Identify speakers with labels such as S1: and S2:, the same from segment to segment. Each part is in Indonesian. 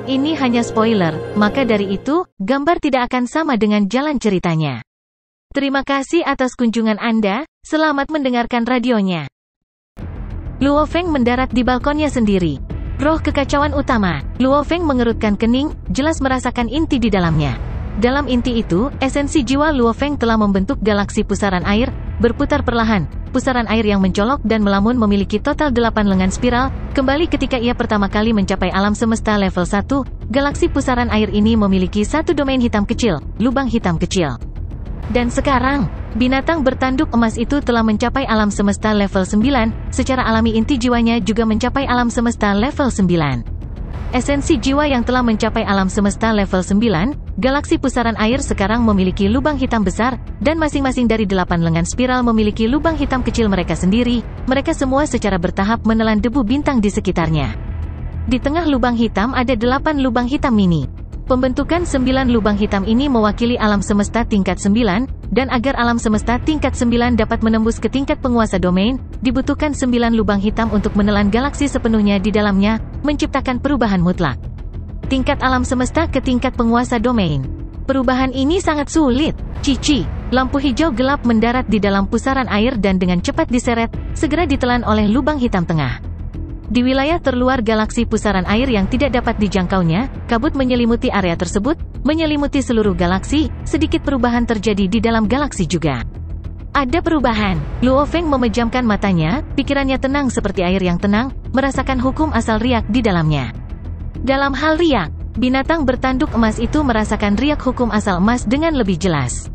S1: Ini hanya spoiler, maka dari itu, gambar tidak akan sama dengan jalan ceritanya. Terima kasih atas kunjungan Anda, selamat mendengarkan radionya. Luo Feng mendarat di balkonnya sendiri. Roh kekacauan utama. Luo Feng mengerutkan kening, jelas merasakan inti di dalamnya. Dalam inti itu, esensi jiwa Luo Feng telah membentuk galaksi pusaran air, berputar perlahan. Pusaran air yang mencolok dan melamun memiliki total 8 lengan spiral. Kembali ketika ia pertama kali mencapai alam semesta level 1, galaksi pusaran air ini memiliki satu domain hitam kecil, lubang hitam kecil. Dan sekarang, binatang bertanduk emas itu telah mencapai alam semesta level 9, secara alami inti jiwanya juga mencapai alam semesta level 9. Esensi jiwa yang telah mencapai alam semesta level 9, galaksi pusaran air sekarang memiliki lubang hitam besar, dan masing-masing dari 8 lengan spiral memiliki lubang hitam kecil mereka sendiri. Mereka semua secara bertahap menelan debu bintang di sekitarnya. Di tengah lubang hitam ada 8 lubang hitam mini. Pembentukan 9 lubang hitam ini mewakili alam semesta tingkat 9, dan agar alam semesta tingkat 9 dapat menembus ke tingkat penguasa domain, dibutuhkan 9 lubang hitam untuk menelan galaksi sepenuhnya di dalamnya, menciptakan perubahan mutlak. Tingkat alam semesta ke tingkat penguasa domain. Perubahan ini sangat sulit. Cici, lampu hijau gelap mendarat di dalam pusaran air dan dengan cepat diseret, segera ditelan oleh lubang hitam tengah. Di wilayah terluar galaksi pusaran air yang tidak dapat dijangkaunya, kabut menyelimuti area tersebut, menyelimuti seluruh galaksi, sedikit perubahan terjadi di dalam galaksi juga. Ada perubahan. Luo Feng memejamkan matanya, pikirannya tenang seperti air yang tenang, merasakan hukum asal riak di dalamnya. Dalam hal riak, binatang bertanduk emas itu merasakan riak hukum asal emas dengan lebih jelas.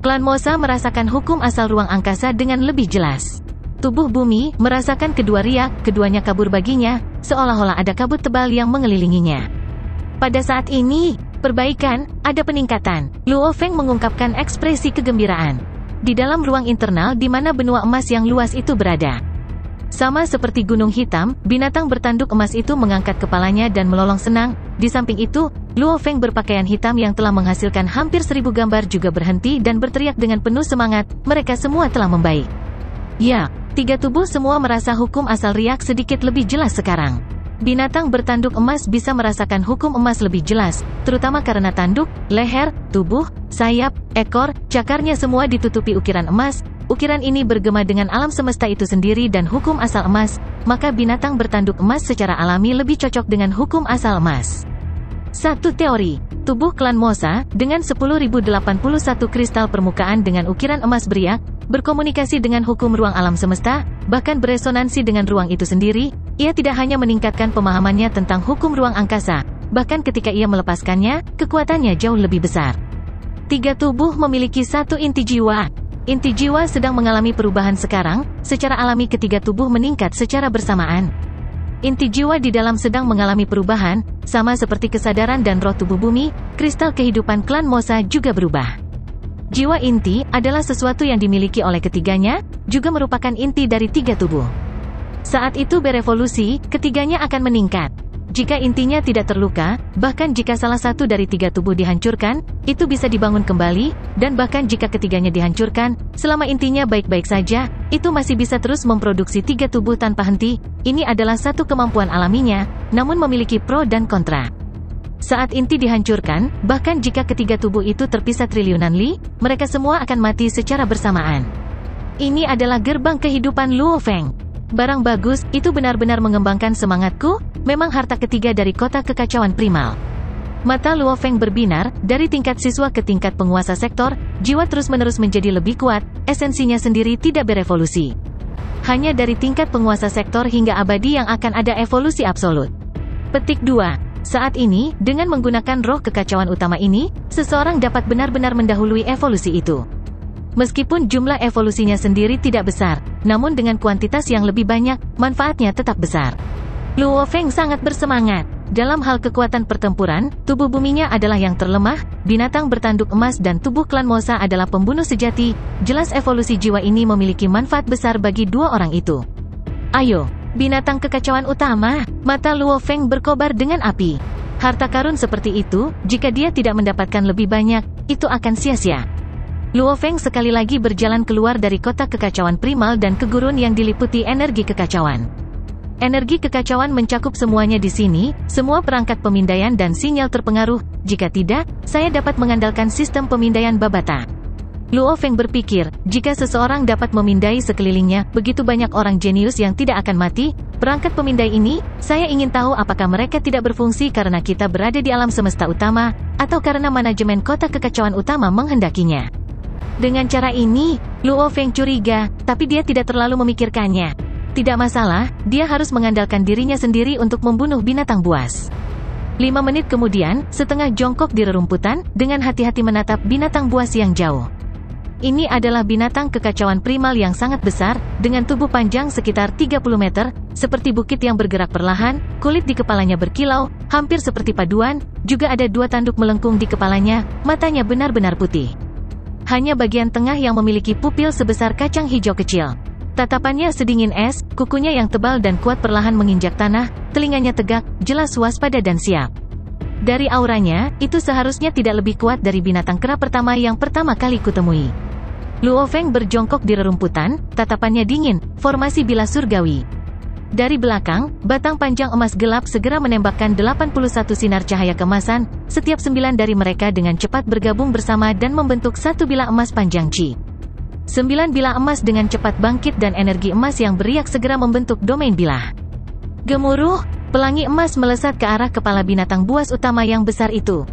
S1: Klan Mosa merasakan hukum asal ruang angkasa dengan lebih jelas. Tubuh bumi merasakan kedua riak, keduanya kabur baginya, seolah-olah ada kabut tebal yang mengelilinginya. Pada saat ini, perbaikan, ada peningkatan. Luo Feng mengungkapkan ekspresi kegembiraan. Di dalam ruang internal di mana benua emas yang luas itu berada. Sama seperti gunung hitam, binatang bertanduk emas itu mengangkat kepalanya dan melolong senang. Di samping itu, Luo Feng berpakaian hitam yang telah menghasilkan hampir 1000 gambar juga berhenti dan berteriak dengan penuh semangat, mereka semua telah membaik. Ya. 3 tubuh semua merasa hukum asal riak sedikit lebih jelas sekarang. Binatang bertanduk emas bisa merasakan hukum emas lebih jelas, terutama karena tanduk, leher, tubuh, sayap, ekor, cakarnya semua ditutupi ukiran emas. Ukiran ini bergema dengan alam semesta itu sendiri dan hukum asal emas, maka binatang bertanduk emas secara alami lebih cocok dengan hukum asal emas. Satu teori, tubuh klan Mosa, dengan 10.081 kristal permukaan dengan ukiran emas beriak, berkomunikasi dengan hukum ruang alam semesta, bahkan beresonansi dengan ruang itu sendiri. Ia tidak hanya meningkatkan pemahamannya tentang hukum ruang angkasa, bahkan ketika ia melepaskannya, kekuatannya jauh lebih besar. 3 tubuh memiliki satu inti jiwa. Inti jiwa sedang mengalami perubahan sekarang, secara alami ketiga tubuh meningkat secara bersamaan. Inti jiwa di dalam sedang mengalami perubahan, sama seperti kesadaran dan roh tubuh bumi, kristal kehidupan klan Mosa juga berubah. Jiwa inti adalah sesuatu yang dimiliki oleh ketiganya, juga merupakan inti dari 3 tubuh. Saat itu berevolusi, ketiganya akan meningkat. Jika intinya tidak terluka, bahkan jika salah satu dari 3 tubuh dihancurkan, itu bisa dibangun kembali, dan bahkan jika ketiganya dihancurkan, selama intinya baik-baik saja, itu masih bisa terus memproduksi 3 tubuh tanpa henti. Ini adalah satu kemampuan alaminya, namun memiliki pro dan kontra. Saat inti dihancurkan, bahkan jika ketiga tubuh itu terpisah triliunan li, mereka semua akan mati secara bersamaan. Ini adalah gerbang kehidupan Luo Feng. Barang bagus, itu benar-benar mengembangkan semangatku, memang harta ketiga dari kota kekacauan primal. Mata Luo Feng berbinar, dari tingkat siswa ke tingkat penguasa sektor, jiwa terus-menerus menjadi lebih kuat, esensinya sendiri tidak berevolusi. Hanya dari tingkat penguasa sektor hingga abadi yang akan ada evolusi absolut. Petik 2. Saat ini, dengan menggunakan roh kekacauan utama ini, seseorang dapat benar-benar mendahului evolusi itu. Meskipun jumlah evolusinya sendiri tidak besar, namun dengan kuantitas yang lebih banyak, manfaatnya tetap besar. Luo Feng sangat bersemangat. Dalam hal kekuatan pertempuran, tubuh buminya adalah yang terlemah, binatang bertanduk emas dan tubuh klan Mosa adalah pembunuh sejati. Jelas evolusi jiwa ini memiliki manfaat besar bagi 2 orang itu. Ayo. Binatang kekacauan utama, mata Luo Feng berkobar dengan api. Harta karun seperti itu, jika dia tidak mendapatkan lebih banyak, itu akan sia-sia. Luo Feng sekali lagi berjalan keluar dari kota kekacauan primal dan ke gurun yang diliputi energi kekacauan. Energi kekacauan mencakup semuanya di sini, semua perangkat pemindaian dan sinyal terpengaruh. Jika tidak, saya dapat mengandalkan sistem pemindaian Babata. Luo Feng berpikir, jika seseorang dapat memindai sekelilingnya, begitu banyak orang jenius yang tidak akan mati. Perangkat pemindai ini, saya ingin tahu apakah mereka tidak berfungsi karena kita berada di alam semesta utama, atau karena manajemen kota kekacauan utama menghendakinya. Dengan cara ini, Luo Feng curiga, tapi dia tidak terlalu memikirkannya. Tidak masalah, dia harus mengandalkan dirinya sendiri untuk membunuh binatang buas. 5 menit kemudian, setengah jongkok di rerumputan, dengan hati-hati menatap binatang buas yang jauh. Ini adalah binatang kekacauan primal yang sangat besar, dengan tubuh panjang sekitar 30 meter, seperti bukit yang bergerak perlahan, kulit di kepalanya berkilau, hampir seperti paduan, juga ada 2 tanduk melengkung di kepalanya, matanya benar-benar putih. Hanya bagian tengah yang memiliki pupil sebesar kacang hijau kecil. Tatapannya sedingin es, kukunya yang tebal dan kuat perlahan menginjak tanah, telinganya tegak, jelas waspada dan siap. Dari auranya, itu seharusnya tidak lebih kuat dari binatang kera pertama yang pertama kali kutemui. Luo Feng berjongkok di rerumputan, tatapannya dingin, formasi bilah surgawi. Dari belakang, batang panjang emas gelap segera menembakkan 81 sinar cahaya kemasan, setiap 9 dari mereka dengan cepat bergabung bersama dan membentuk satu bilah emas panjang Qi. 9 bilah emas dengan cepat bangkit dan energi emas yang beriak segera membentuk domain bilah. Gemuruh, pelangi emas melesat ke arah kepala binatang buas utama yang besar itu.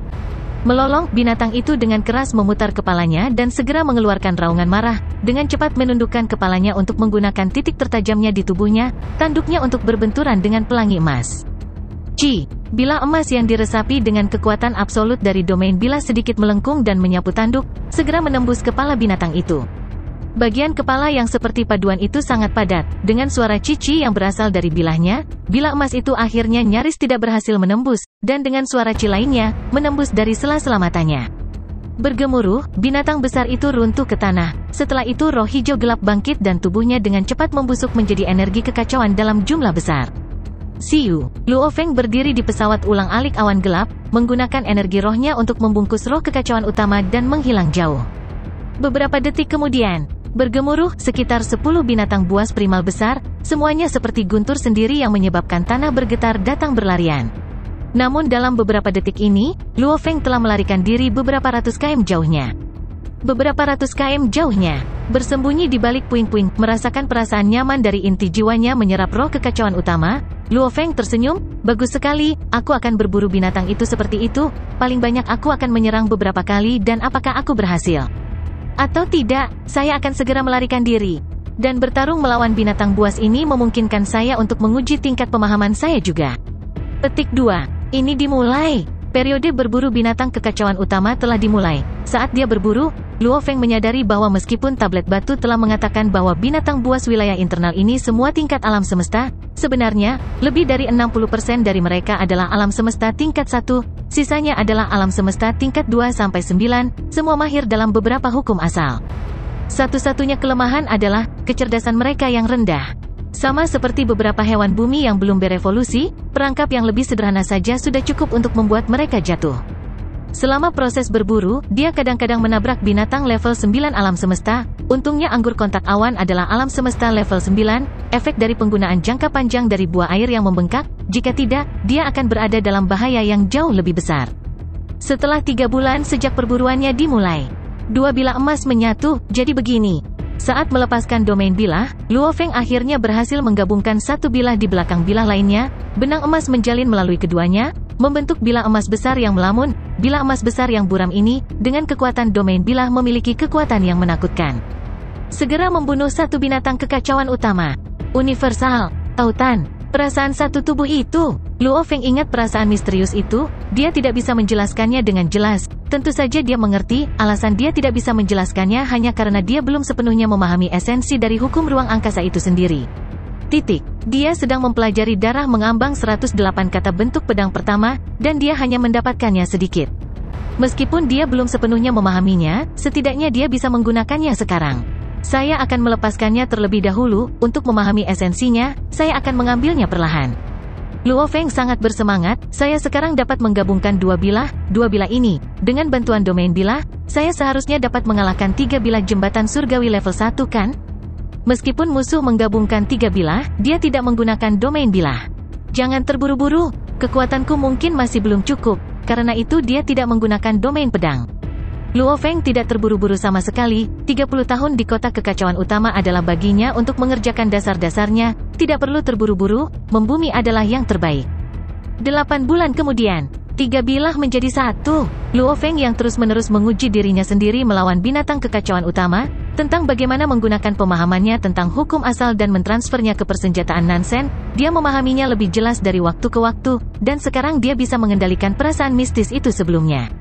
S1: Melolong, binatang itu dengan keras memutar kepalanya dan segera mengeluarkan raungan marah, dengan cepat menundukkan kepalanya untuk menggunakan titik tertajamnya di tubuhnya, tanduknya untuk berbenturan dengan pelangi emas. Qi, bilah emas yang diresapi dengan kekuatan absolut dari domain bilah sedikit melengkung dan menyapu tanduk, segera menembus kepala binatang itu. Bagian kepala yang seperti paduan itu sangat padat, dengan suara cici yang berasal dari bilahnya, bilah emas itu akhirnya nyaris tidak berhasil menembus, dan dengan suara ci lainnya, menembus dari sela-sela matanya. Bergemuruh, binatang besar itu runtuh ke tanah, setelah itu roh hijau gelap bangkit dan tubuhnya dengan cepat membusuk menjadi energi kekacauan dalam jumlah besar. Siu, Luo Feng berdiri di pesawat ulang-alik awan gelap, menggunakan energi rohnya untuk membungkus roh kekacauan utama dan menghilang jauh. Beberapa detik kemudian, bergemuruh sekitar 10 binatang buas primal besar, semuanya seperti guntur sendiri yang menyebabkan tanah bergetar datang berlarian. Namun dalam beberapa detik ini, Luo Feng telah melarikan diri beberapa ratus km jauhnya. Beberapa ratus km jauhnya, bersembunyi di balik puing-puing, merasakan perasaan nyaman dari inti jiwanya menyerap roh kekacauan utama, Luo Feng tersenyum, bagus sekali, aku akan berburu binatang itu seperti itu, paling banyak aku akan menyerang beberapa kali dan apakah aku berhasil? Atau tidak, saya akan segera melarikan diri. Dan bertarung melawan binatang buas ini memungkinkan saya untuk menguji tingkat pemahaman saya juga. Petik 2. Ini dimulai. Periode berburu binatang kekacauan utama telah dimulai. Saat dia berburu, Luo Feng menyadari bahwa meskipun tablet batu telah mengatakan bahwa binatang buas wilayah internal ini semua tingkat alam semesta, sebenarnya, lebih dari 60% dari mereka adalah alam semesta tingkat 1, sisanya adalah alam semesta tingkat 2-9, semua mahir dalam beberapa hukum asal. Satu-satunya kelemahan adalah, kecerdasan mereka yang rendah. Sama seperti beberapa hewan bumi yang belum berevolusi, perangkap yang lebih sederhana saja sudah cukup untuk membuat mereka jatuh. Selama proses berburu, dia kadang-kadang menabrak binatang level 9 alam semesta, untungnya anggur kontak awan adalah alam semesta level 9, efek dari penggunaan jangka panjang dari buah air yang membengkak, jika tidak, dia akan berada dalam bahaya yang jauh lebih besar. Setelah 3 bulan sejak perburuannya dimulai, 2 bilah emas menyatu, jadi begini. Saat melepaskan domain bilah, Luo Feng akhirnya berhasil menggabungkan satu bilah di belakang bilah lainnya, benang emas menjalin melalui keduanya, membentuk bilah emas besar yang melamun. Bilah emas besar yang buram ini, dengan kekuatan domain bilah memiliki kekuatan yang menakutkan. Segera membunuh satu binatang kekacauan utama. Universal, tautan, perasaan satu tubuh itu. Luo Feng ingat perasaan misterius itu, dia tidak bisa menjelaskannya dengan jelas. Tentu saja dia mengerti, alasan dia tidak bisa menjelaskannya hanya karena dia belum sepenuhnya memahami esensi dari hukum ruang angkasa itu sendiri. Dia sedang mempelajari darah mengambang 108 kata bentuk pedang pertama, dan dia hanya mendapatkannya sedikit. Meskipun dia belum sepenuhnya memahaminya, setidaknya dia bisa menggunakannya sekarang. Saya akan melepaskannya terlebih dahulu, untuk memahami esensinya, saya akan mengambilnya perlahan. Luo Feng sangat bersemangat, saya sekarang dapat menggabungkan dua bilah ini. Dengan bantuan domain bilah, saya seharusnya dapat mengalahkan 3 bilah jembatan surgawi level 1 kan? Meskipun musuh menggabungkan 3 bilah, dia tidak menggunakan domain bilah. Jangan terburu-buru, kekuatanku mungkin masih belum cukup, karena itu dia tidak menggunakan domain pedang. Luo Feng tidak terburu-buru sama sekali, 30 tahun di kota kekacauan utama adalah baginya untuk mengerjakan dasar-dasarnya, tidak perlu terburu-buru, membumi adalah yang terbaik. 8 bulan kemudian, 3 bilah menjadi 1. Luo Feng yang terus-menerus menguji dirinya sendiri melawan binatang kekacauan utama, tentang bagaimana menggunakan pemahamannya tentang hukum asal dan mentransfernya ke persenjataan Nansen, dia memahaminya lebih jelas dari waktu ke waktu, dan sekarang dia bisa mengendalikan perasaan mistis itu sebelumnya.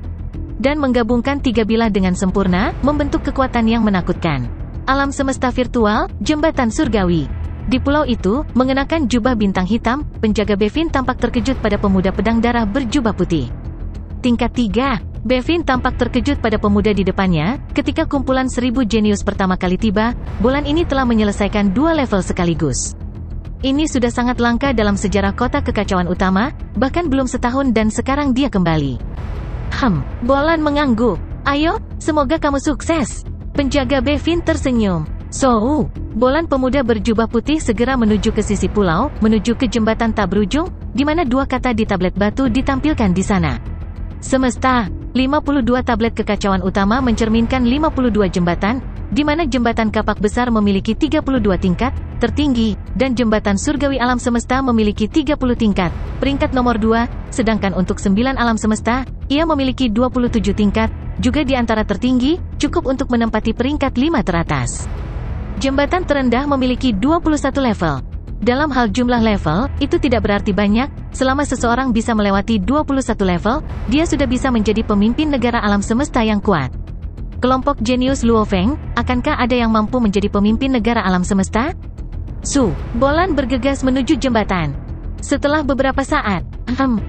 S1: Dan menggabungkan 3 bilah dengan sempurna, membentuk kekuatan yang menakutkan. Alam semesta virtual, jembatan surgawi. Di pulau itu, mengenakan jubah bintang hitam, penjaga Bevin tampak terkejut pada pemuda pedang darah berjubah putih. Tingkat 3. Bevin tampak terkejut pada pemuda di depannya, ketika kumpulan 1000 jenius pertama kali tiba, bulan ini telah menyelesaikan 2 level sekaligus. Ini sudah sangat langka dalam sejarah kota kekacauan utama, bahkan belum setahun dan sekarang dia kembali. Bolan mengangguk. Ayo, semoga kamu sukses. Penjaga Bevin tersenyum. Bolan pemuda berjubah putih segera menuju ke sisi pulau, menuju ke jembatan tak berujung, di mana 2 kata di tablet batu ditampilkan di sana. Semesta, 52 tablet kekacauan utama mencerminkan 52 jembatan, di mana jembatan kapak besar memiliki 32 tingkat, tertinggi, dan jembatan surgawi alam semesta memiliki 30 tingkat, peringkat nomor 2, sedangkan untuk 9 alam semesta, ia memiliki 27 tingkat, juga di antara tertinggi, cukup untuk menempati peringkat 5 teratas. Jembatan terendah memiliki 21 level. Dalam hal jumlah level, itu tidak berarti banyak, selama seseorang bisa melewati 21 level, dia sudah bisa menjadi pemimpin negara alam semesta yang kuat. Kelompok jenius Luo Feng, akankah ada yang mampu menjadi pemimpin negara alam semesta? Bolan bergegas menuju jembatan. Setelah beberapa saat,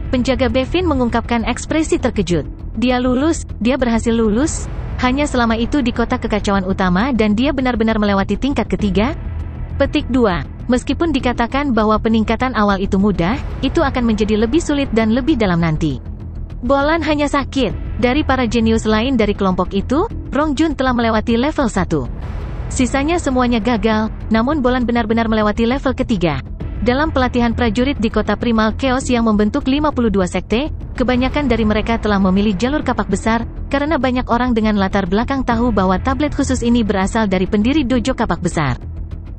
S1: penjaga Bevin mengungkapkan ekspresi terkejut. Dia berhasil lulus, hanya selama itu di kota kekacauan utama dan dia benar-benar melewati tingkat ketiga? Petik 2. Meskipun dikatakan bahwa peningkatan awal itu mudah, itu akan menjadi lebih sulit dan lebih dalam nanti. Bolan hanya sakit. Dari para jenius lain dari kelompok itu, Rongjun telah melewati level 1. Sisanya semuanya gagal, namun Bolan benar-benar melewati level ketiga. Dalam pelatihan prajurit di kota Primal Chaos yang membentuk 52 sekte, kebanyakan dari mereka telah memilih jalur kapak besar, karena banyak orang dengan latar belakang tahu bahwa tablet khusus ini berasal dari pendiri dojo kapak besar.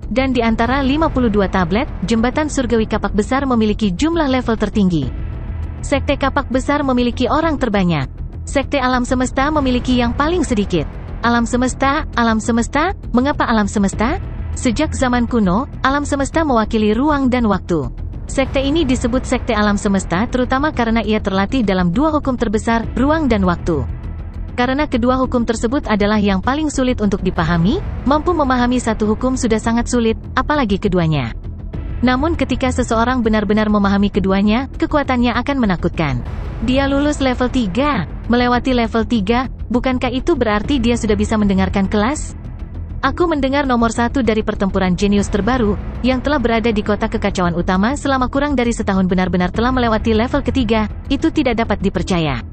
S1: Dan di antara 52 tablet, jembatan surgawi kapak besar memiliki jumlah level tertinggi. Sekte kapak besar memiliki orang terbanyak. Sekte alam semesta memiliki yang paling sedikit. Alam semesta, mengapa alam semesta? Sejak zaman kuno, alam semesta mewakili ruang dan waktu. Sekte ini disebut sekte alam semesta terutama karena ia terlatih dalam 2 hukum terbesar, ruang dan waktu. Karena kedua hukum tersebut adalah yang paling sulit untuk dipahami, mampu memahami satu hukum sudah sangat sulit, apalagi keduanya. Namun ketika seseorang benar-benar memahami keduanya, kekuatannya akan menakutkan. Dia lulus level 3, melewati level 3, bukankah itu berarti dia sudah bisa mendengarkan kelas? Aku mendengar nomor 1 dari pertempuran jenius terbaru, yang telah berada di kota kekacauan utama selama kurang dari setahun benar-benar telah melewati level ketiga, itu tidak dapat dipercaya.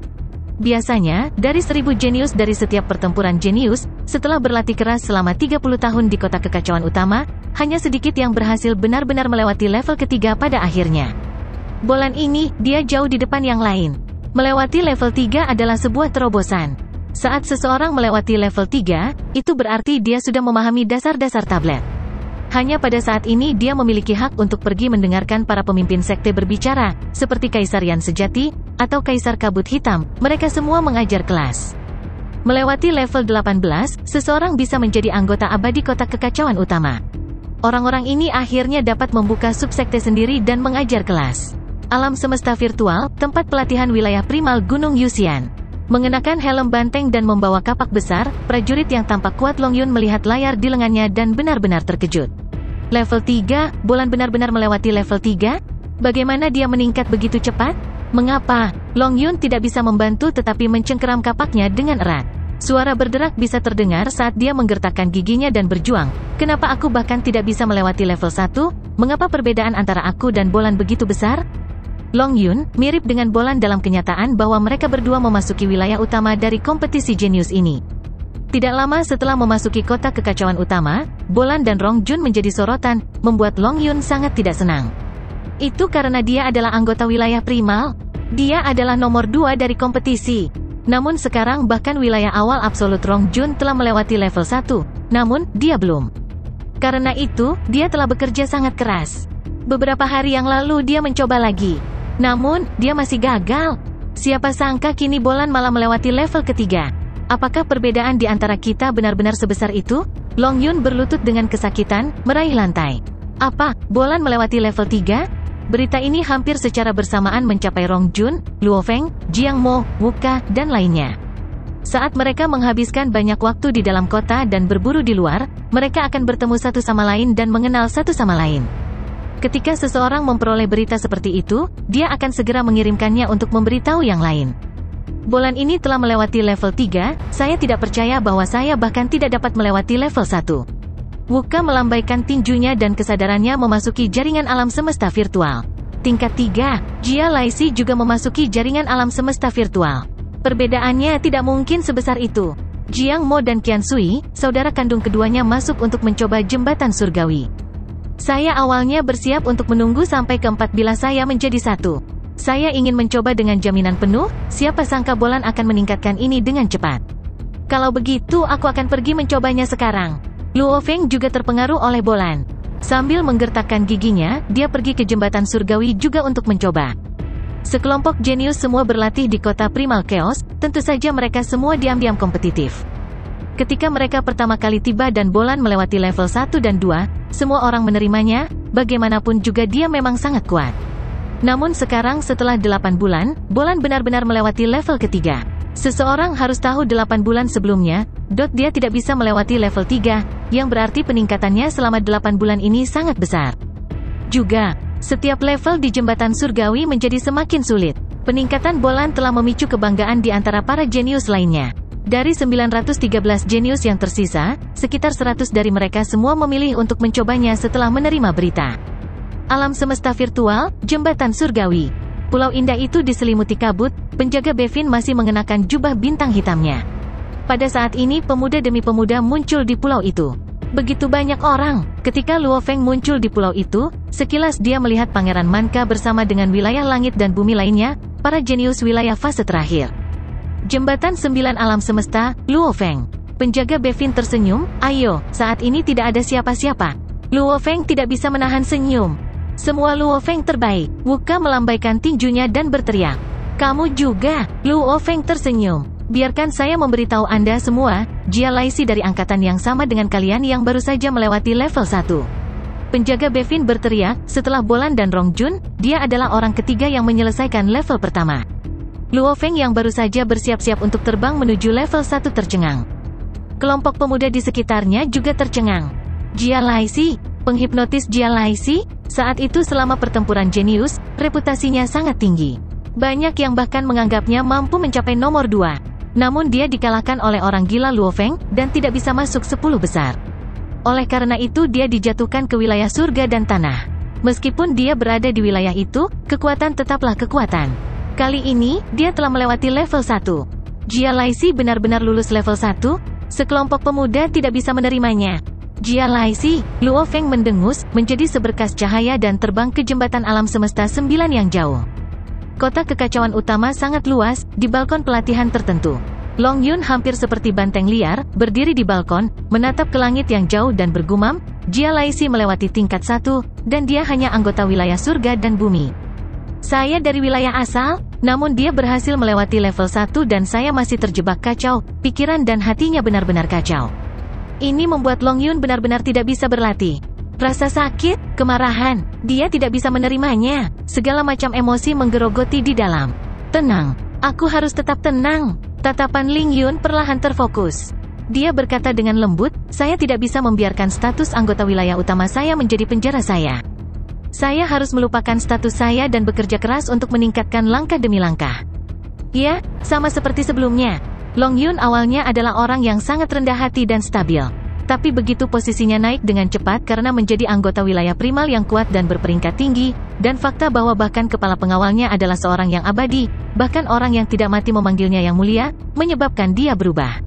S1: Biasanya, dari 1000 jenius dari setiap pertempuran jenius, setelah berlatih keras selama 30 tahun di kota kekacauan utama, hanya sedikit yang berhasil benar-benar melewati level ketiga pada akhirnya. Bolan ini, dia jauh di depan yang lain. Melewati level 3 adalah sebuah terobosan. Saat seseorang melewati level 3, itu berarti dia sudah memahami dasar-dasar tablet. Hanya pada saat ini dia memiliki hak untuk pergi mendengarkan para pemimpin sekte berbicara, seperti Kaisar Yan Sejati, atau Kaisar Kabut Hitam, mereka semua mengajar kelas. Melewati level 18, seseorang bisa menjadi anggota abadi kota kekacauan utama. Orang-orang ini akhirnya dapat membuka subsekte sendiri dan mengajar kelas. Alam semesta virtual, tempat pelatihan wilayah primal Gunung Yuxian. Mengenakan helm banteng dan membawa kapak besar, prajurit yang tampak kuat Long Yun melihat layar di lengannya dan benar-benar terkejut. Level 3, Bolan benar-benar melewati level 3? Bagaimana dia meningkat begitu cepat? Mengapa? Long Yun tidak bisa membantu tetapi mencengkeram kapaknya dengan erat. Suara berderak bisa terdengar saat dia menggertakkan giginya dan berjuang. Kenapa aku bahkan tidak bisa melewati level 1? Mengapa perbedaan antara aku dan Bolan begitu besar? Long Yun, mirip dengan Bolan dalam kenyataan bahwa mereka berdua memasuki wilayah utama dari kompetisi jenius ini. Tidak lama setelah memasuki kota kekacauan utama, Bolan dan Rong Jun menjadi sorotan, membuat Long Yun sangat tidak senang. Itu karena dia adalah anggota wilayah primal. Dia adalah nomor 2 dari kompetisi. Namun sekarang bahkan wilayah awal absolut Rong Jun telah melewati level 1, namun dia belum. Karena itu, dia telah bekerja sangat keras. Beberapa hari yang lalu dia mencoba lagi. Namun, dia masih gagal. Siapa sangka kini Bolan malah melewati level ketiga. Apakah perbedaan di antara kita benar-benar sebesar itu? Long Yun berlutut dengan kesakitan, meraih lantai. Apa, Bolan melewati level 3? Berita ini hampir secara bersamaan mencapai Rong Jun, Luo Feng, Jiang Mo, Wuka, dan lainnya. Saat mereka menghabiskan banyak waktu di dalam kota dan berburu di luar, mereka akan bertemu satu sama lain dan mengenal satu sama lain. Ketika seseorang memperoleh berita seperti itu, dia akan segera mengirimkannya untuk memberitahu yang lain. Bolan ini telah melewati level 3, saya tidak percaya bahwa saya bahkan tidak dapat melewati level 1. Wuka melambaikan tinjunya dan kesadarannya memasuki jaringan alam semesta virtual. Tingkat 3, Jia Laisi juga memasuki jaringan alam semesta virtual. Perbedaannya tidak mungkin sebesar itu. Jiang Mo dan Qian Sui, saudara kandung keduanya masuk untuk mencoba jembatan surgawi. Saya awalnya bersiap untuk menunggu sampai keempat bila saya menjadi 1. Saya ingin mencoba dengan jaminan penuh, siapa sangka Bolan akan meningkatkan ini dengan cepat. Kalau begitu aku akan pergi mencobanya sekarang. Luo Feng juga terpengaruh oleh Bolan. Sambil menggertakkan giginya, dia pergi ke jembatan surgawi juga untuk mencoba. Sekelompok jenius semua berlatih di kota Primal Chaos, tentu saja mereka semua diam-diam kompetitif. Ketika mereka pertama kali tiba dan Bolan melewati level 1 dan 2, semua orang menerimanya, bagaimanapun juga dia memang sangat kuat. Namun sekarang setelah 8 bulan, Bolan benar-benar melewati level ketiga. Seseorang harus tahu 8 bulan sebelumnya, dia tidak bisa melewati level 3, yang berarti peningkatannya selama 8 bulan ini sangat besar. Juga, setiap level di jembatan surgawi menjadi semakin sulit. Peningkatan Bolan telah memicu kebanggaan di antara para jenius lainnya. Dari 913 jenius yang tersisa, sekitar 100 dari mereka semua memilih untuk mencobanya setelah menerima berita. Alam semesta virtual, jembatan surgawi. Pulau indah itu diselimuti kabut, penjaga Bevin masih mengenakan jubah bintang hitamnya. Pada saat ini pemuda demi pemuda muncul di pulau itu. Begitu banyak orang. Ketika Luo Feng muncul di pulau itu, sekilas dia melihat Pangeran Manka bersama dengan wilayah langit dan bumi lainnya, para jenius wilayah fase terakhir. Jembatan 9 alam semesta, Luo Feng. Penjaga Bevin tersenyum, ayo, saat ini tidak ada siapa-siapa. Luo Feng tidak bisa menahan senyum. Semua Luo Feng terbaik. Wuka melambaikan tinjunya dan berteriak. Kamu juga. Luo Feng tersenyum. Biarkan saya memberitahu Anda semua, Jia Laisi dari angkatan yang sama dengan kalian yang baru saja melewati level 1. Penjaga Bevin berteriak, setelah Bolan dan Rong Jun, dia adalah orang ketiga yang menyelesaikan level pertama. Luo Feng yang baru saja bersiap-siap untuk terbang menuju level 1 tercengang. Kelompok pemuda di sekitarnya juga tercengang. Jia Laisi, penghipnotis Jia Laisi, saat itu selama pertempuran jenius, reputasinya sangat tinggi. Banyak yang bahkan menganggapnya mampu mencapai nomor 2. Namun dia dikalahkan oleh orang gila Luo Feng, dan tidak bisa masuk 10 besar. Oleh karena itu dia dijatuhkan ke wilayah surga dan tanah. Meskipun dia berada di wilayah itu, kekuatan tetaplah kekuatan. Kali ini, dia telah melewati level 1. Jia Laisi benar-benar lulus level 1, sekelompok pemuda tidak bisa menerimanya. Jia Laisi, Luo Feng mendengus, menjadi seberkas cahaya dan terbang ke jembatan alam semesta 9 yang jauh. Kota kekacauan utama sangat luas, di balkon pelatihan tertentu. Long Yun hampir seperti banteng liar, berdiri di balkon, menatap ke langit yang jauh dan bergumam, Jia Laisi melewati tingkat 1, dan dia hanya anggota wilayah surga dan bumi. Saya dari wilayah asal, namun dia berhasil melewati level 1 dan saya masih terjebak kacau, pikiran dan hatinya benar-benar kacau. Ini membuat Long Yun benar-benar tidak bisa berlatih. Rasa sakit, kemarahan, dia tidak bisa menerimanya. Segala macam emosi menggerogoti di dalam. Tenang, aku harus tetap tenang. Tatapan Ling Yun perlahan terfokus. Dia berkata dengan lembut, saya tidak bisa membiarkan status anggota wilayah utama saya menjadi penjara saya. Saya harus melupakan status saya dan bekerja keras untuk meningkatkan langkah demi langkah. Ya, sama seperti sebelumnya. Long Yun awalnya adalah orang yang sangat rendah hati dan stabil. Tapi begitu posisinya naik dengan cepat karena menjadi anggota wilayah primal yang kuat dan berperingkat tinggi, dan fakta bahwa bahkan kepala pengawalnya adalah seorang yang abadi, bahkan orang yang tidak mati memanggilnya yang mulia, menyebabkan dia berubah.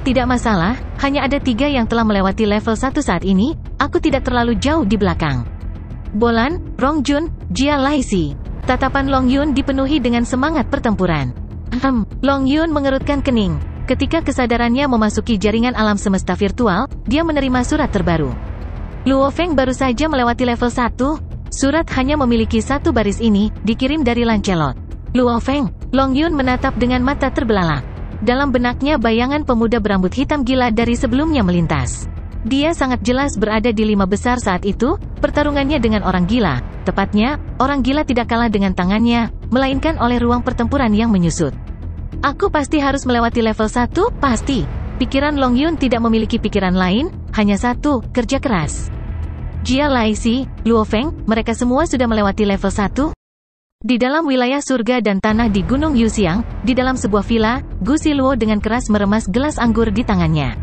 S1: Tidak masalah, hanya ada 3 yang telah melewati level 1 saat ini, aku tidak terlalu jauh di belakang. Bolan, Rongjun, Jia Laisi. Tatapan Long Yun dipenuhi dengan semangat pertempuran. Long Yun mengerutkan kening. Ketika kesadarannya memasuki jaringan alam semesta virtual, dia menerima surat terbaru. Luo Feng baru saja melewati level 1. Surat hanya memiliki 1 baris ini, dikirim dari Lancelot. Luo Feng, Long Yun menatap dengan mata terbelalak. Dalam benaknya bayangan pemuda berambut hitam gila dari sebelumnya melintas. Dia sangat jelas berada di 5 besar saat itu, pertarungannya dengan orang gila. Tepatnya, orang gila tidak kalah dengan tangannya, melainkan oleh ruang pertempuran yang menyusut. Aku pasti harus melewati level 1, pasti. Pikiran Long Yun tidak memiliki pikiran lain, hanya satu, kerja keras. Jia Laisi, Luo Feng, mereka semua sudah melewati level 1. Di dalam wilayah surga dan tanah di Gunung Yuxiang, di dalam sebuah villa, Gu Siluo dengan keras meremas gelas anggur di tangannya.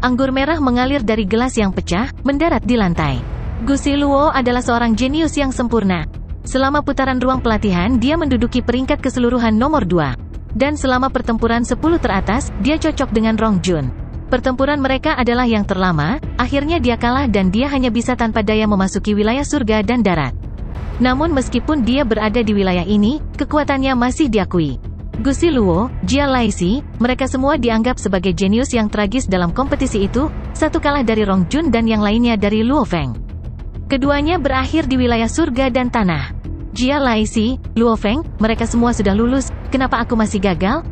S1: Anggur merah mengalir dari gelas yang pecah, mendarat di lantai. Gu Siluo adalah seorang jenius yang sempurna. Selama putaran ruang pelatihan dia menduduki peringkat keseluruhan nomor 2. Dan selama pertempuran 10 teratas, dia cocok dengan Rongjun. Pertempuran mereka adalah yang terlama, akhirnya dia kalah dan dia hanya bisa tanpa daya memasuki wilayah surga dan darat. Namun meskipun dia berada di wilayah ini, kekuatannya masih diakui. Gu Siluo, Jia Laisi, mereka semua dianggap sebagai jenius yang tragis dalam kompetisi itu, satu kalah dari Rongjun dan yang lainnya dari Luo Feng. Keduanya berakhir di wilayah surga dan tanah. Jia Laisi, Luo Feng, mereka semua sudah lulus, kenapa aku masih gagal?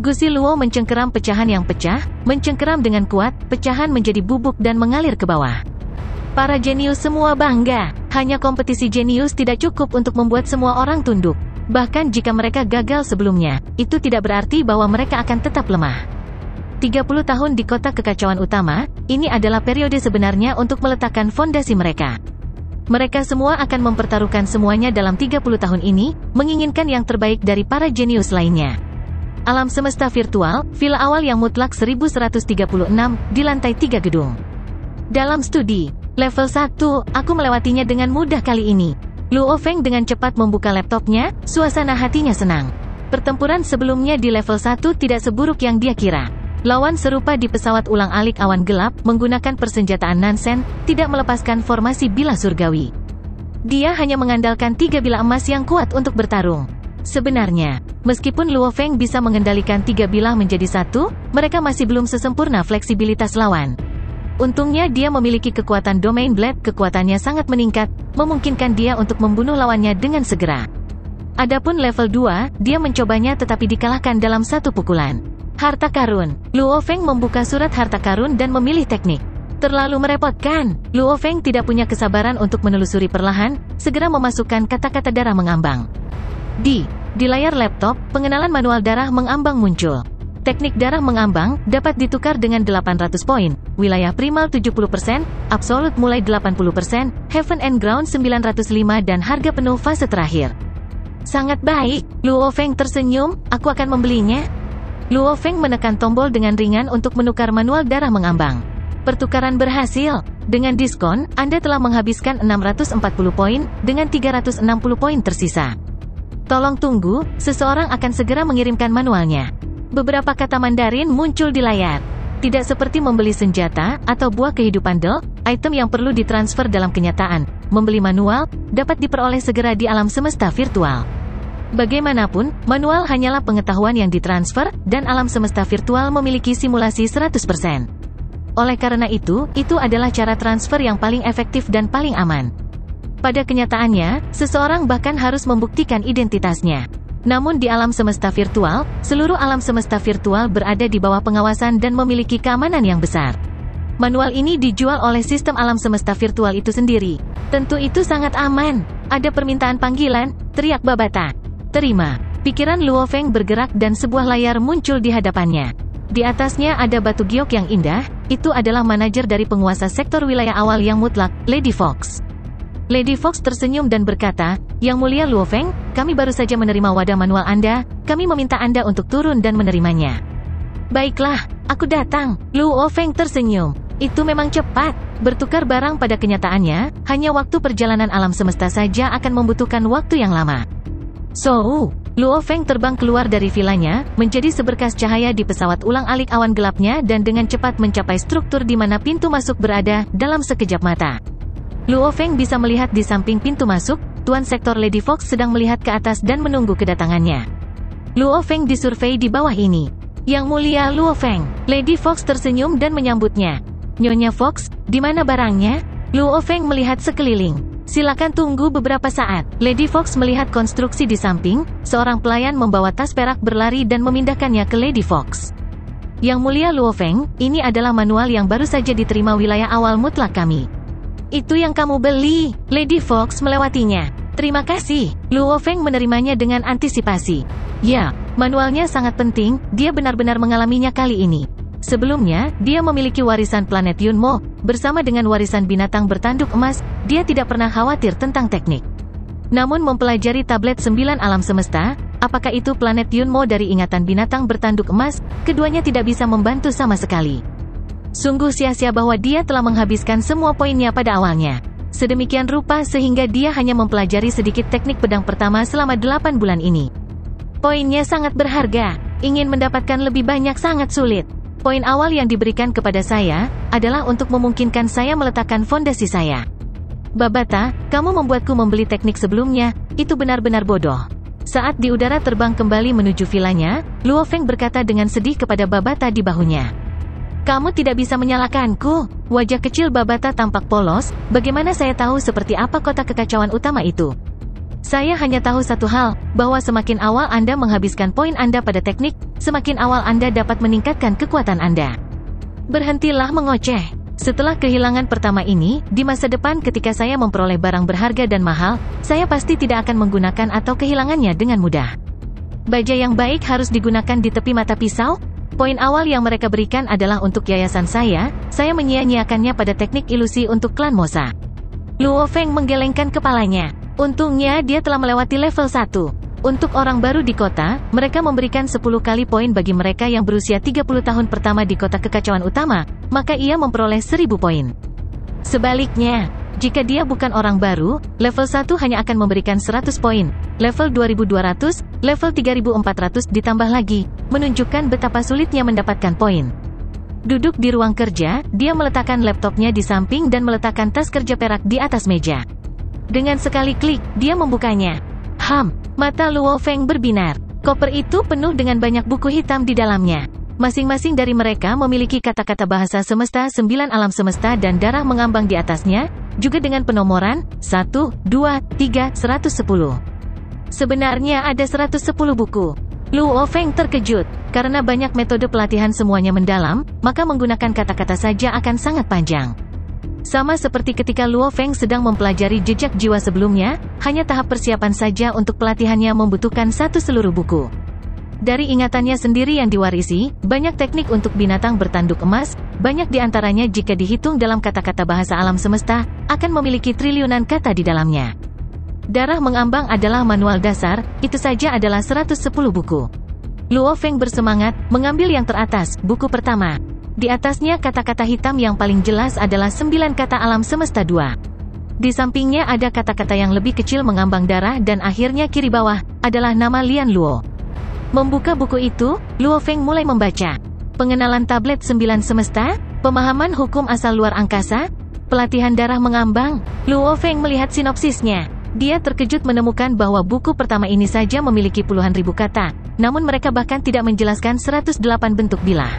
S1: Gu Siluo mencengkeram pecahan yang pecah, mencengkeram dengan kuat, pecahan menjadi bubuk dan mengalir ke bawah. Para jenius semua bangga, hanya kompetisi jenius tidak cukup untuk membuat semua orang tunduk. Bahkan jika mereka gagal sebelumnya, itu tidak berarti bahwa mereka akan tetap lemah. 30 tahun di kota kekacauan utama, ini adalah periode sebenarnya untuk meletakkan fondasi mereka. Mereka semua akan mempertaruhkan semuanya dalam 30 tahun ini, menginginkan yang terbaik dari para jenius lainnya. Alam semesta virtual, villa awal yang mutlak 1136, di lantai 3 gedung. Dalam studi, level 1, aku melewatinya dengan mudah kali ini. Luo Feng dengan cepat membuka laptopnya, suasana hatinya senang. Pertempuran sebelumnya di level 1 tidak seburuk yang dia kira. Lawan serupa di pesawat ulang-alik awan gelap, menggunakan persenjataan Nansen, tidak melepaskan formasi bilah surgawi. Dia hanya mengandalkan 3 bilah emas yang kuat untuk bertarung. Sebenarnya, meskipun Luo Feng bisa mengendalikan 3 bilah menjadi 1, mereka masih belum sesempurna fleksibilitas lawan. Untungnya dia memiliki kekuatan Domain Blade, kekuatannya sangat meningkat, memungkinkan dia untuk membunuh lawannya dengan segera. Adapun level 2, dia mencobanya tetapi dikalahkan dalam 1 pukulan. Harta karun. Luo Feng membuka surat harta karun dan memilih teknik. Terlalu merepotkan. Luo Feng tidak punya kesabaran untuk menelusuri perlahan, segera memasukkan kata-kata darah mengambang. Di layar laptop, pengenalan manual darah mengambang muncul. Teknik darah mengambang dapat ditukar dengan 800 poin, wilayah primal 70%, absolut mulai 80%, heaven and ground 905 dan harga penuh fase terakhir. Sangat baik, Luo Feng tersenyum, aku akan membelinya. Luo Feng menekan tombol dengan ringan untuk menukar manual darah mengambang. Pertukaran berhasil. Dengan diskon, Anda telah menghabiskan 640 poin, dengan 360 poin tersisa. Tolong tunggu, seseorang akan segera mengirimkan manualnya. Beberapa kata Mandarin muncul di layar. Tidak seperti membeli senjata, atau buah kehidupan item yang perlu ditransfer dalam kenyataan. Membeli manual, dapat diperoleh segera di alam semesta virtual. Bagaimanapun, manual hanyalah pengetahuan yang ditransfer, dan alam semesta virtual memiliki simulasi 100%. Oleh karena itu adalah cara transfer yang paling efektif dan paling aman. Pada kenyataannya, seseorang bahkan harus membuktikan identitasnya. Namun di alam semesta virtual, seluruh alam semesta virtual berada di bawah pengawasan dan memiliki keamanan yang besar. Manual ini dijual oleh sistem alam semesta virtual itu sendiri. Tentu itu sangat aman. Ada permintaan panggilan, teriak Babata. Terima. Pikiran Luo Feng bergerak dan sebuah layar muncul di hadapannya. Di atasnya ada batu giok yang indah, itu adalah manajer dari penguasa sektor wilayah awal yang mutlak, Lady Fox. Lady Fox tersenyum dan berkata, Yang Mulia Luo Feng, kami baru saja menerima wadah manual Anda, kami meminta Anda untuk turun dan menerimanya. Baiklah, aku datang. Luo Feng tersenyum. Itu memang cepat. Bertukar barang pada kenyataannya, hanya waktu perjalanan alam semesta saja akan membutuhkan waktu yang lama. So, Luo Feng terbang keluar dari vilanya, menjadi seberkas cahaya di pesawat ulang-alik awan gelapnya dan dengan cepat mencapai struktur di mana pintu masuk berada, dalam sekejap mata. Luo Feng bisa melihat di samping pintu masuk, Tuan Sektor Lady Fox sedang melihat ke atas dan menunggu kedatangannya. Luo Feng disurvei di bawah ini. Yang mulia Luo Feng, Lady Fox tersenyum dan menyambutnya. Nyonya Fox, di mana barangnya? Luo Feng melihat sekeliling. Silakan tunggu beberapa saat. Lady Fox melihat konstruksi di samping, seorang pelayan membawa tas perak berlari dan memindahkannya ke Lady Fox. Yang mulia Luo Feng, ini adalah manual yang baru saja diterima wilayah awal mutlak kami. Itu yang kamu beli. Lady Fox melewatinya. Terima kasih. Luo Feng menerimanya dengan antisipasi. Ya, manualnya sangat penting, dia benar-benar mengalaminya kali ini. Sebelumnya, dia memiliki warisan planet Yunmo, bersama dengan warisan binatang bertanduk emas, dia tidak pernah khawatir tentang teknik. Namun mempelajari tablet 9 alam semesta, apakah itu planet Yunmo dari ingatan binatang bertanduk emas, keduanya tidak bisa membantu sama sekali. Sungguh sia-sia bahwa dia telah menghabiskan semua poinnya pada awalnya. Sedemikian rupa sehingga dia hanya mempelajari sedikit teknik pedang pertama selama 8 bulan ini. Poinnya sangat berharga, ingin mendapatkan lebih banyak sangat sulit. Poin awal yang diberikan kepada saya, adalah untuk memungkinkan saya meletakkan fondasi saya. Babata, kamu membuatku membeli teknik sebelumnya, itu benar-benar bodoh. Saat di udara terbang kembali menuju vilanya, Luo Feng berkata dengan sedih kepada Babata di bahunya. Kamu tidak bisa menyalahkanku. Wajah kecil Babata tampak polos, bagaimana saya tahu seperti apa kota kekacauan utama itu? Saya hanya tahu satu hal, bahwa semakin awal Anda menghabiskan poin Anda pada teknik, semakin awal Anda dapat meningkatkan kekuatan Anda. Berhentilah mengoceh. Setelah kehilangan pertama ini, di masa depan ketika saya memperoleh barang berharga dan mahal, saya pasti tidak akan menggunakan atau kehilangannya dengan mudah. Baja yang baik harus digunakan di tepi mata pisau? Poin awal yang mereka berikan adalah untuk yayasan saya menyia-nyiakannya pada teknik ilusi untuk klan Mosa. Luo Feng menggelengkan kepalanya. Untungnya dia telah melewati level 1. Untuk orang baru di kota, mereka memberikan 10 kali poin bagi mereka yang berusia 30 tahun pertama di kota kekacauan utama, maka ia memperoleh 1000 poin. Sebaliknya, jika dia bukan orang baru, level 1 hanya akan memberikan 100 poin, level 2200, level 3400 ditambah lagi, menunjukkan betapa sulitnya mendapatkan poin. Duduk di ruang kerja, dia meletakkan laptopnya di samping dan meletakkan tas kerja perak di atas meja. Dengan sekali klik, dia membukanya. Mata Luo Feng berbinar. Koper itu penuh dengan banyak buku hitam di dalamnya. Masing-masing dari mereka memiliki kata-kata bahasa semesta 9 alam semesta dan darah mengambang di atasnya, juga dengan penomoran, 1, 2, 3, 110. Sebenarnya ada 110 buku. Luo Feng terkejut, karena banyak metode pelatihan semuanya mendalam, maka menggunakan kata-kata saja akan sangat panjang. Sama seperti ketika Luo Feng sedang mempelajari jejak jiwa sebelumnya, hanya tahap persiapan saja untuk pelatihannya membutuhkan satu seluruh buku. Dari ingatannya sendiri yang diwarisi, banyak teknik untuk binatang bertanduk emas, banyak diantaranya jika dihitung dalam kata-kata bahasa alam semesta, akan memiliki triliunan kata di dalamnya. Darah mengambang adalah manual dasar, itu saja adalah 110 buku. Luo Feng bersemangat, mengambil yang teratas, buku pertama. Di atasnya kata-kata hitam yang paling jelas adalah 9 kata alam semesta 2. Di sampingnya ada kata-kata yang lebih kecil mengambang darah dan akhirnya kiri bawah, adalah nama Lian Luo. Membuka buku itu, Luo Feng mulai membaca. Pengenalan tablet 9 semesta, pemahaman hukum asal luar angkasa, pelatihan darah mengambang. Luo Feng melihat sinopsisnya. Dia terkejut menemukan bahwa buku pertama ini saja memiliki puluhan ribu kata, namun mereka bahkan tidak menjelaskan 108 bentuk bilah.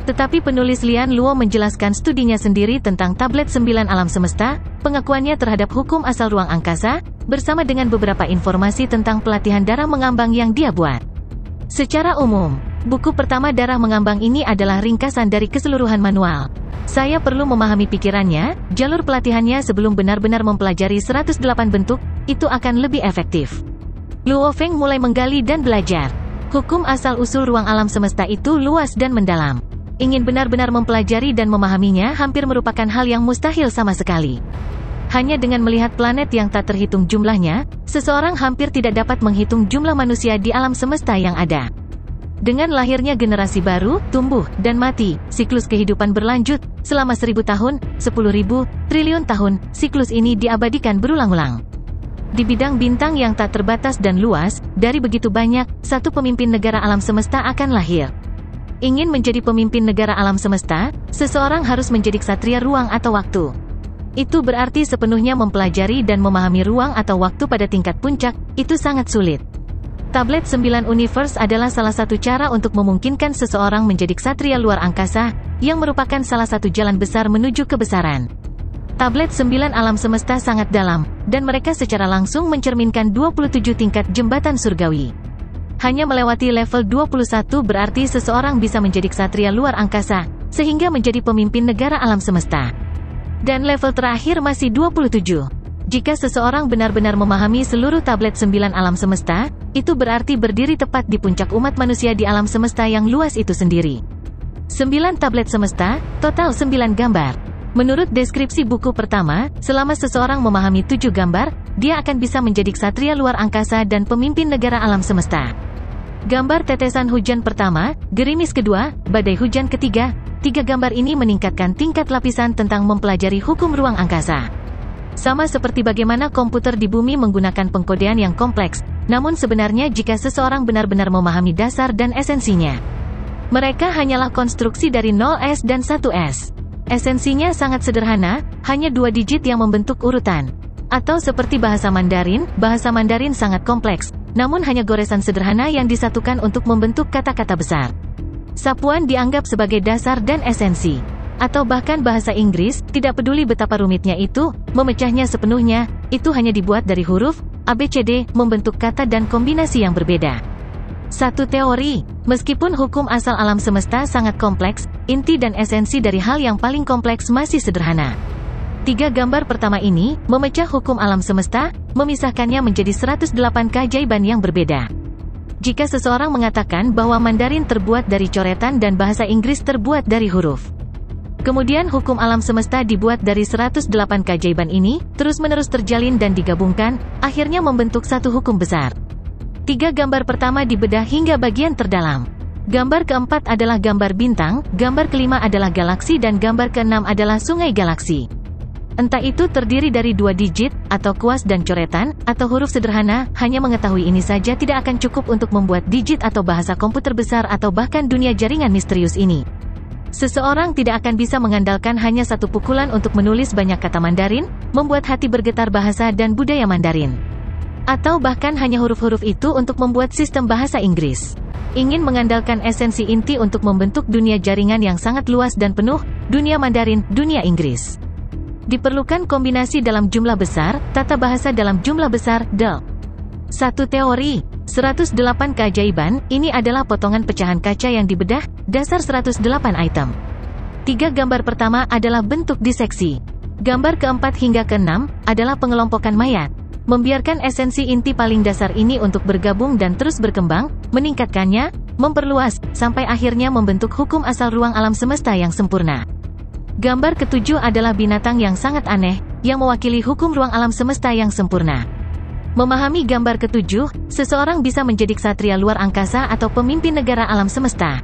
S1: Tetapi penulis Lian Luo menjelaskan studinya sendiri tentang tablet 9 alam semesta, pengakuannya terhadap hukum asal ruang angkasa, bersama dengan beberapa informasi tentang pelatihan darah mengambang yang dia buat. Secara umum, buku pertama darah mengambang ini adalah ringkasan dari keseluruhan manual. Saya perlu memahami pikirannya, jalur pelatihannya sebelum benar-benar mempelajari 108 bentuk, itu akan lebih efektif. Luo Feng mulai menggali dan belajar. Hukum asal-usul ruang alam semesta itu luas dan mendalam. Ingin benar-benar mempelajari dan memahaminya hampir merupakan hal yang mustahil sama sekali. Hanya dengan melihat planet yang tak terhitung jumlahnya, seseorang hampir tidak dapat menghitung jumlah manusia di alam semesta yang ada. Dengan lahirnya generasi baru, tumbuh, dan mati, siklus kehidupan berlanjut, selama 1000 tahun, 10.000 triliun tahun, siklus ini diabadikan berulang-ulang. Di bidang bintang yang tak terbatas dan luas, dari begitu banyak, satu pemimpin negara alam semesta akan lahir. Ingin menjadi pemimpin negara alam semesta, seseorang harus menjadi ksatria ruang atau waktu. Itu berarti sepenuhnya mempelajari dan memahami ruang atau waktu pada tingkat puncak, itu sangat sulit. Tablet 9 Universe adalah salah satu cara untuk memungkinkan seseorang menjadi ksatria luar angkasa, yang merupakan salah satu jalan besar menuju kebesaran. Tablet 9 alam semesta sangat dalam, dan mereka secara langsung mencerminkan 27 tingkat jembatan surgawi. Hanya melewati level 21 berarti seseorang bisa menjadi ksatria luar angkasa, sehingga menjadi pemimpin negara alam semesta. Dan level terakhir masih 27. Jika seseorang benar-benar memahami seluruh tablet 9 alam semesta, itu berarti berdiri tepat di puncak umat manusia di alam semesta yang luas itu sendiri. 9 tablet semesta, total 9 gambar. Menurut deskripsi buku pertama, selama seseorang memahami 7 gambar, dia akan bisa menjadi ksatria luar angkasa dan pemimpin negara alam semesta. Gambar tetesan hujan pertama, gerimis kedua, badai hujan ketiga, 3 gambar ini meningkatkan tingkat lapisan tentang mempelajari hukum ruang angkasa. Sama seperti bagaimana komputer di bumi menggunakan pengkodean yang kompleks, namun sebenarnya jika seseorang benar-benar memahami dasar dan esensinya, mereka hanyalah konstruksi dari 0S dan 1S. Esensinya sangat sederhana, hanya 2 digit yang membentuk urutan. Atau seperti bahasa Mandarin sangat kompleks, namun hanya goresan sederhana yang disatukan untuk membentuk kata-kata besar. Sapuan dianggap sebagai dasar dan esensi. Atau bahkan bahasa Inggris, tidak peduli betapa rumitnya itu, memecahnya sepenuhnya, itu hanya dibuat dari huruf, ABCD, membentuk kata dan kombinasi yang berbeda. Satu teori, meskipun hukum asal alam semesta sangat kompleks, inti dan esensi dari hal yang paling kompleks masih sederhana. 3 gambar pertama ini, memecah hukum alam semesta, memisahkannya menjadi 108 keajaiban yang berbeda. Jika seseorang mengatakan bahwa Mandarin terbuat dari coretan dan bahasa Inggris terbuat dari huruf, kemudian hukum alam semesta dibuat dari 108 keajaiban ini, terus-menerus terjalin dan digabungkan, akhirnya membentuk satu hukum besar. 3 gambar pertama dibedah hingga bagian terdalam. Gambar keempat adalah gambar bintang, gambar kelima adalah galaksi dan gambar keenam adalah sungai galaksi. Entah itu terdiri dari 2 digit, atau kuas dan coretan, atau huruf sederhana, hanya mengetahui ini saja tidak akan cukup untuk membuat digit atau bahasa komputer besar atau bahkan dunia jaringan misterius ini. Seseorang tidak akan bisa mengandalkan hanya satu pukulan untuk menulis banyak kata Mandarin, membuat hati bergetar bahasa dan budaya Mandarin. Atau bahkan hanya huruf-huruf itu untuk membuat sistem bahasa Inggris. Ingin mengandalkan esensi inti untuk membentuk dunia jaringan yang sangat luas dan penuh, dunia Mandarin, dunia Inggris. Diperlukan kombinasi dalam jumlah besar, tata bahasa dalam jumlah besar, Satu teori, 108 keajaiban, ini adalah potongan pecahan kaca yang dibedah, dasar 108 item. 3 gambar pertama adalah bentuk diseksi. Gambar keempat hingga keenam, adalah pengelompokan mayat. Membiarkan esensi inti paling dasar ini untuk bergabung dan terus berkembang, meningkatkannya, memperluas, sampai akhirnya membentuk hukum asal ruang alam semesta yang sempurna. Gambar ketujuh adalah binatang yang sangat aneh, yang mewakili hukum ruang alam semesta yang sempurna. Memahami gambar ketujuh, seseorang bisa menjadi ksatria luar angkasa atau pemimpin negara alam semesta.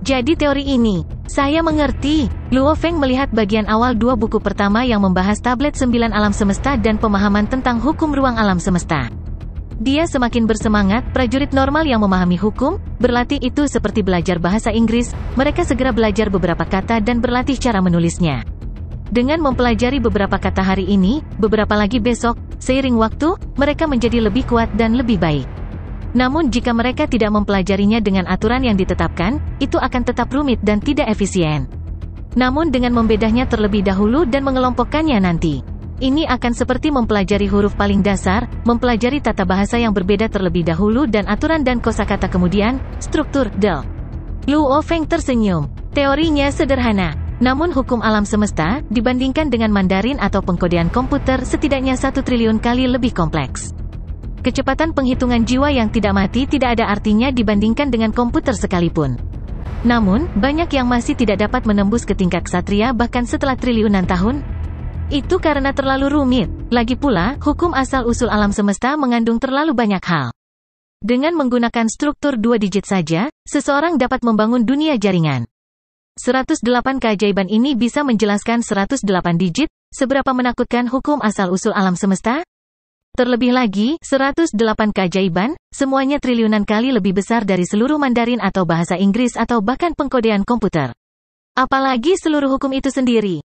S1: Jadi teori ini, saya mengerti. Luo Feng melihat bagian awal 2 buku pertama yang membahas tablet 9 alam semesta dan pemahaman tentang hukum ruang alam semesta. Dia semakin bersemangat, prajurit normal yang memahami hukum, berlatih itu seperti belajar bahasa Inggris, mereka segera belajar beberapa kata dan berlatih cara menulisnya. Dengan mempelajari beberapa kata hari ini, beberapa lagi besok, seiring waktu, mereka menjadi lebih kuat dan lebih baik. Namun jika mereka tidak mempelajarinya dengan aturan yang ditetapkan, itu akan tetap rumit dan tidak efisien. Namun dengan membedahnya terlebih dahulu dan mengelompokkannya nanti, ini akan seperti mempelajari huruf paling dasar, mempelajari tata bahasa yang berbeda terlebih dahulu dan aturan dan kosakata kemudian, struktur, Luo Feng tersenyum. Teorinya sederhana. Namun hukum alam semesta, dibandingkan dengan Mandarin atau pengkodean komputer setidaknya 1 triliun kali lebih kompleks. Kecepatan penghitungan jiwa yang tidak mati tidak ada artinya dibandingkan dengan komputer sekalipun. Namun, banyak yang masih tidak dapat menembus ke tingkat ksatria bahkan setelah triliunan tahun. Itu karena terlalu rumit. Lagi pula, hukum asal-usul alam semesta mengandung terlalu banyak hal. Dengan menggunakan struktur 2 digit saja, seseorang dapat membangun dunia jaringan. 108 keajaiban ini bisa menjelaskan 108 digit, seberapa menakutkan hukum asal-usul alam semesta? Terlebih lagi, 108 keajaiban, semuanya triliunan kali lebih besar dari seluruh Mandarin atau bahasa Inggris atau bahkan pengkodean komputer. Apalagi seluruh hukum itu sendiri.